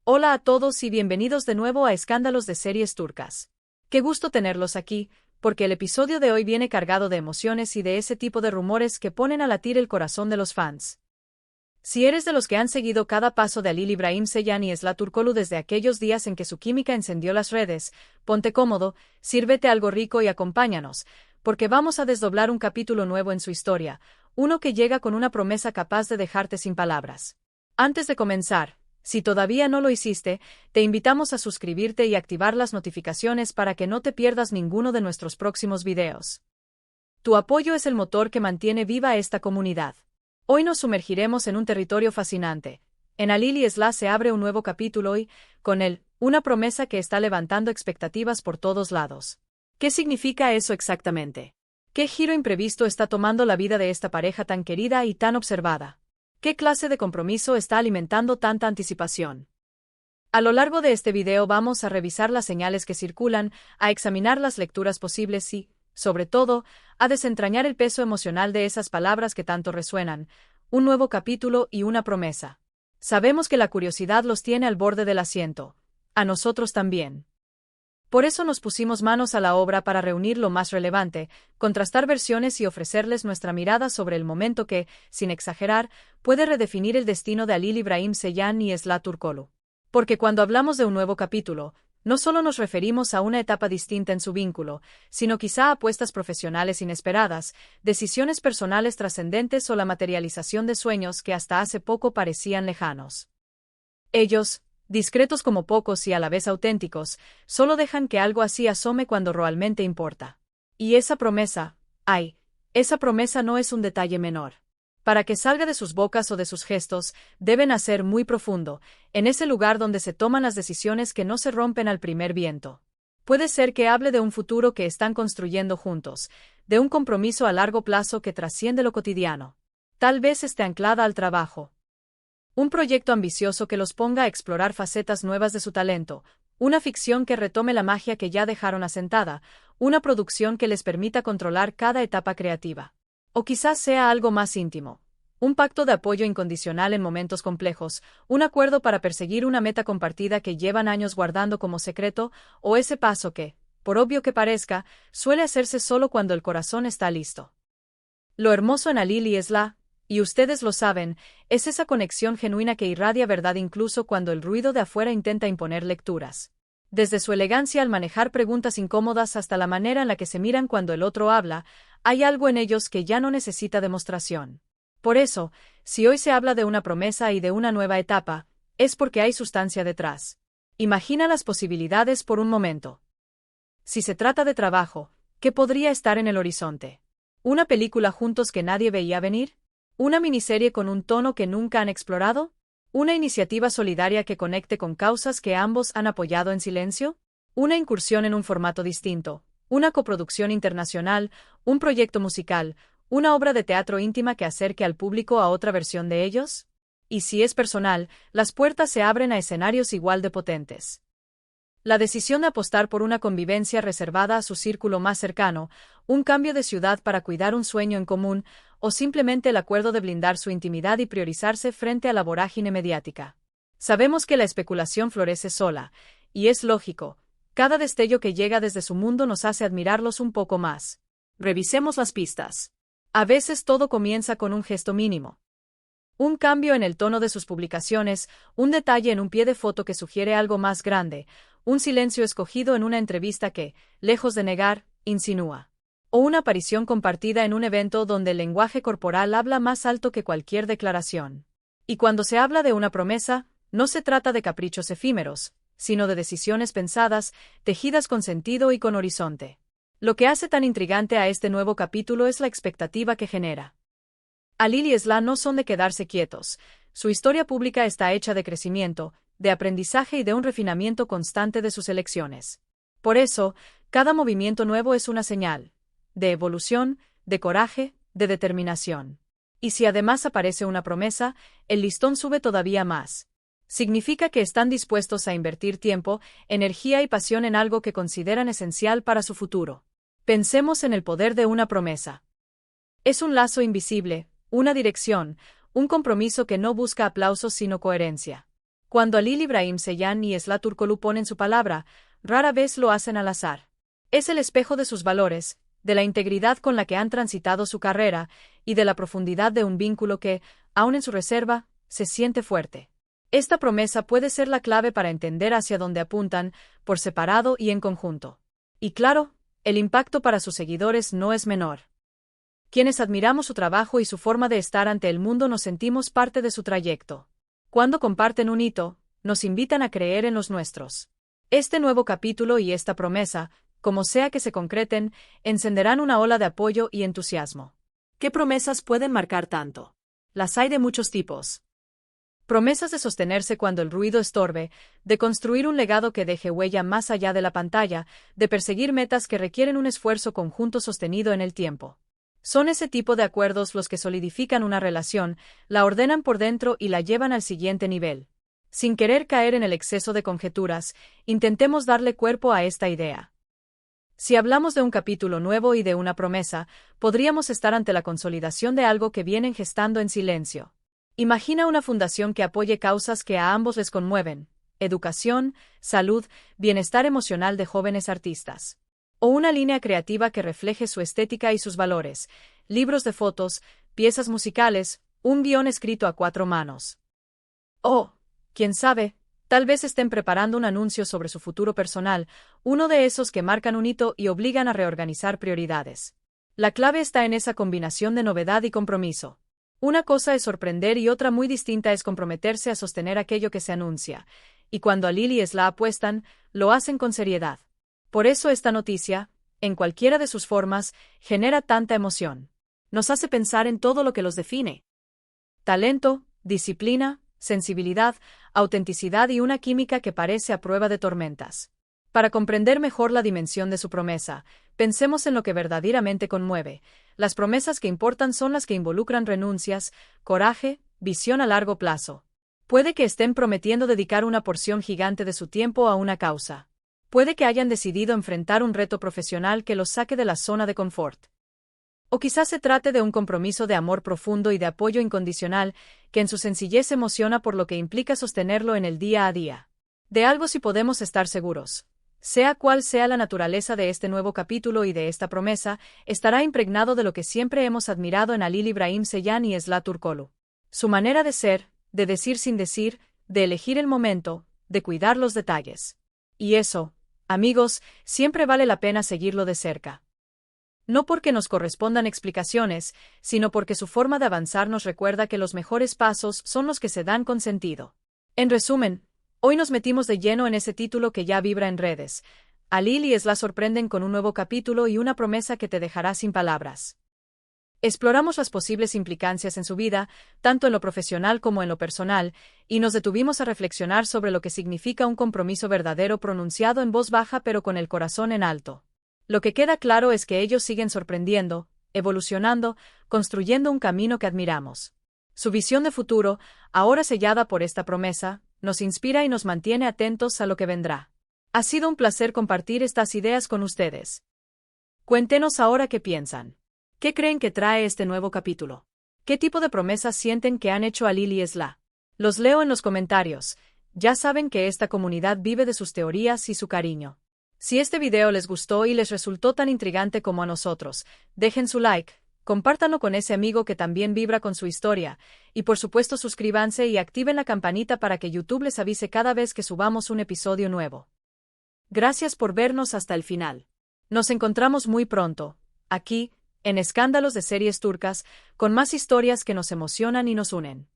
Hola a todos y bienvenidos de nuevo a Escándalos de Series Turcas. Qué gusto tenerlos aquí, porque el episodio de hoy viene cargado de emociones y de ese tipo de rumores que ponen a latir el corazón de los fans. Si eres de los que han seguido cada paso de Halil İbrahim Ceylan y Esla Turkoglu desde aquellos días en que su química encendió las redes, ponte cómodo, sírvete algo rico y acompáñanos, porque vamos a desdoblar un capítulo nuevo en su historia, uno que llega con una promesa capaz de dejarte sin palabras. Antes de comenzar, si todavía no lo hiciste, te invitamos a suscribirte y activar las notificaciones para que no te pierdas ninguno de nuestros próximos videos. Tu apoyo es el motor que mantiene viva esta comunidad. Hoy nos sumergiremos en un territorio fascinante. En Halil y Esla se abre un nuevo capítulo y, con él, una promesa que está levantando expectativas por todos lados. ¿Qué significa eso exactamente? ¿Qué giro imprevisto está tomando la vida de esta pareja tan querida y tan observada? ¿Qué clase de compromiso está alimentando tanta anticipación? A lo largo de este video vamos a revisar las señales que circulan, a examinar las lecturas posibles y, sobre todo, a desentrañar el peso emocional de esas palabras que tanto resuenan, un nuevo capítulo y una promesa. Sabemos que la curiosidad los tiene al borde del asiento. A nosotros también. Por eso nos pusimos manos a la obra para reunir lo más relevante, contrastar versiones y ofrecerles nuestra mirada sobre el momento que, sin exagerar, puede redefinir el destino de Halil İbrahim Ceylan y Esla Turkoglu. Porque cuando hablamos de un nuevo capítulo, no solo nos referimos a una etapa distinta en su vínculo, sino quizá a apuestas profesionales inesperadas, decisiones personales trascendentes o la materialización de sueños que hasta hace poco parecían lejanos. Ellos, discretos como pocos y a la vez auténticos, solo dejan que algo así asome cuando realmente importa. Y esa promesa, esa promesa no es un detalle menor. Para que salga de sus bocas o de sus gestos, debe nacer muy profundo, en ese lugar donde se toman las decisiones que no se rompen al primer viento. Puede ser que hable de un futuro que están construyendo juntos, de un compromiso a largo plazo que trasciende lo cotidiano. Tal vez esté anclada al trabajo. Un proyecto ambicioso que los ponga a explorar facetas nuevas de su talento, una ficción que retome la magia que ya dejaron asentada, una producción que les permita controlar cada etapa creativa. O quizás sea algo más íntimo. Un pacto de apoyo incondicional en momentos complejos, un acuerdo para perseguir una meta compartida que llevan años guardando como secreto, o ese paso que, por obvio que parezca, suele hacerse solo cuando el corazón está listo. Lo hermoso en Halil y Esla, y ustedes lo saben, es esa conexión genuina que irradia verdad incluso cuando el ruido de afuera intenta imponer lecturas. Desde su elegancia al manejar preguntas incómodas hasta la manera en la que se miran cuando el otro habla, hay algo en ellos que ya no necesita demostración. Por eso, si hoy se habla de una promesa y de una nueva etapa, es porque hay sustancia detrás. Imagina las posibilidades por un momento. Si se trata de trabajo, ¿qué podría estar en el horizonte? ¿Una película juntos que nadie veía venir? ¿Una miniserie con un tono que nunca han explorado? ¿Una iniciativa solidaria que conecte con causas que ambos han apoyado en silencio? ¿Una incursión en un formato distinto? ¿Una coproducción internacional? ¿Un proyecto musical? ¿Una obra de teatro íntima que acerque al público a otra versión de ellos? Y si es personal, las puertas se abren a escenarios igual de potentes. La decisión de apostar por una convivencia reservada a su círculo más cercano, un cambio de ciudad para cuidar un sueño en común, o simplemente el acuerdo de blindar su intimidad y priorizarse frente a la vorágine mediática. Sabemos que la especulación florece sola, y es lógico, cada destello que llega desde su mundo nos hace admirarlos un poco más. Revisemos las pistas. A veces todo comienza con un gesto mínimo. Un cambio en el tono de sus publicaciones, un detalle en un pie de foto que sugiere algo más grande, un silencio escogido en una entrevista que, lejos de negar, insinúa. O una aparición compartida en un evento donde el lenguaje corporal habla más alto que cualquier declaración. Y cuando se habla de una promesa, no se trata de caprichos efímeros, sino de decisiones pensadas, tejidas con sentido y con horizonte. Lo que hace tan intrigante a este nuevo capítulo es la expectativa que genera. Halil y Esla no son de quedarse quietos, su historia pública está hecha de crecimiento, de aprendizaje y de un refinamiento constante de sus elecciones. Por eso, cada movimiento nuevo es una señal de evolución, de coraje, de determinación. Y si además aparece una promesa, el listón sube todavía más. Significa que están dispuestos a invertir tiempo, energía y pasión en algo que consideran esencial para su futuro. Pensemos en el poder de una promesa. Es un lazo invisible, una dirección, un compromiso que no busca aplausos sino coherencia. Cuando Halil Ibrahim Ceylan y Esla Turkoglu ponen su palabra, rara vez lo hacen al azar. Es el espejo de sus valores, de la integridad con la que han transitado su carrera y de la profundidad de un vínculo que, aun en su reserva, se siente fuerte. Esta promesa puede ser la clave para entender hacia dónde apuntan, por separado y en conjunto. Y claro, el impacto para sus seguidores no es menor. Quienes admiramos su trabajo y su forma de estar ante el mundo nos sentimos parte de su trayecto. Cuando comparten un hito, nos invitan a creer en los nuestros. Este nuevo capítulo y esta promesa, como sea que se concreten, encenderán una ola de apoyo y entusiasmo. ¿Qué promesas pueden marcar tanto? Las hay de muchos tipos. Promesas de sostenerse cuando el ruido estorbe, de construir un legado que deje huella más allá de la pantalla, de perseguir metas que requieren un esfuerzo conjunto sostenido en el tiempo. Son ese tipo de acuerdos los que solidifican una relación, la ordenan por dentro y la llevan al siguiente nivel. Sin querer caer en el exceso de conjeturas, intentemos darle cuerpo a esta idea. Si hablamos de un capítulo nuevo y de una promesa, podríamos estar ante la consolidación de algo que vienen gestando en silencio. Imagina una fundación que apoye causas que a ambos les conmueven: educación, salud, bienestar emocional de jóvenes artistas. O una línea creativa que refleje su estética y sus valores: libros de fotos, piezas musicales, un guión escrito a 4 manos. O, quién sabe, tal vez estén preparando un anuncio sobre su futuro personal, uno de esos que marcan un hito y obligan a reorganizar prioridades. La clave está en esa combinación de novedad y compromiso. Una cosa es sorprender y otra muy distinta es comprometerse a sostener aquello que se anuncia, y cuando Halil y Esla apuestan, lo hacen con seriedad. Por eso esta noticia, en cualquiera de sus formas, genera tanta emoción. Nos hace pensar en todo lo que los define: talento, disciplina, sensibilidad, autenticidad y una química que parece a prueba de tormentas. Para comprender mejor la dimensión de su promesa, pensemos en lo que verdaderamente conmueve. Las promesas que importan son las que involucran renuncias, coraje, visión a largo plazo. Puede que estén prometiendo dedicar una porción gigante de su tiempo a una causa. Puede que hayan decidido enfrentar un reto profesional que los saque de la zona de confort. O quizás se trate de un compromiso de amor profundo y de apoyo incondicional, que en su sencillez emociona por lo que implica sostenerlo en el día a día. De algo sí podemos estar seguros. Sea cual sea la naturaleza de este nuevo capítulo y de esta promesa, estará impregnado de lo que siempre hemos admirado en Halil Ibrahim Ceylan y Esla Turkoglu. Su manera de ser, de decir sin decir, de elegir el momento, de cuidar los detalles. Y eso, amigos, siempre vale la pena seguirlo de cerca. No porque nos correspondan explicaciones, sino porque su forma de avanzar nos recuerda que los mejores pasos son los que se dan con sentido. En resumen, hoy nos metimos de lleno en ese título que ya vibra en redes. Halil y Esla sorprenden con un nuevo capítulo y una promesa que te dejará sin palabras. Exploramos las posibles implicancias en su vida, tanto en lo profesional como en lo personal, y nos detuvimos a reflexionar sobre lo que significa un compromiso verdadero pronunciado en voz baja pero con el corazón en alto. Lo que queda claro es que ellos siguen sorprendiendo, evolucionando, construyendo un camino que admiramos. Su visión de futuro, ahora sellada por esta promesa, nos inspira y nos mantiene atentos a lo que vendrá. Ha sido un placer compartir estas ideas con ustedes. Cuéntenos ahora qué piensan. ¿Qué creen que trae este nuevo capítulo? ¿Qué tipo de promesas sienten que han hecho Halil y Esla? Los leo en los comentarios. Ya saben que esta comunidad vive de sus teorías y su cariño. Si este video les gustó y les resultó tan intrigante como a nosotros, dejen su like, compártanlo con ese amigo que también vibra con su historia, y por supuesto suscríbanse y activen la campanita para que YouTube les avise cada vez que subamos un episodio nuevo. Gracias por vernos hasta el final. Nos encontramos muy pronto, aquí, en Escándalos de Series Turcas, con más historias que nos emocionan y nos unen.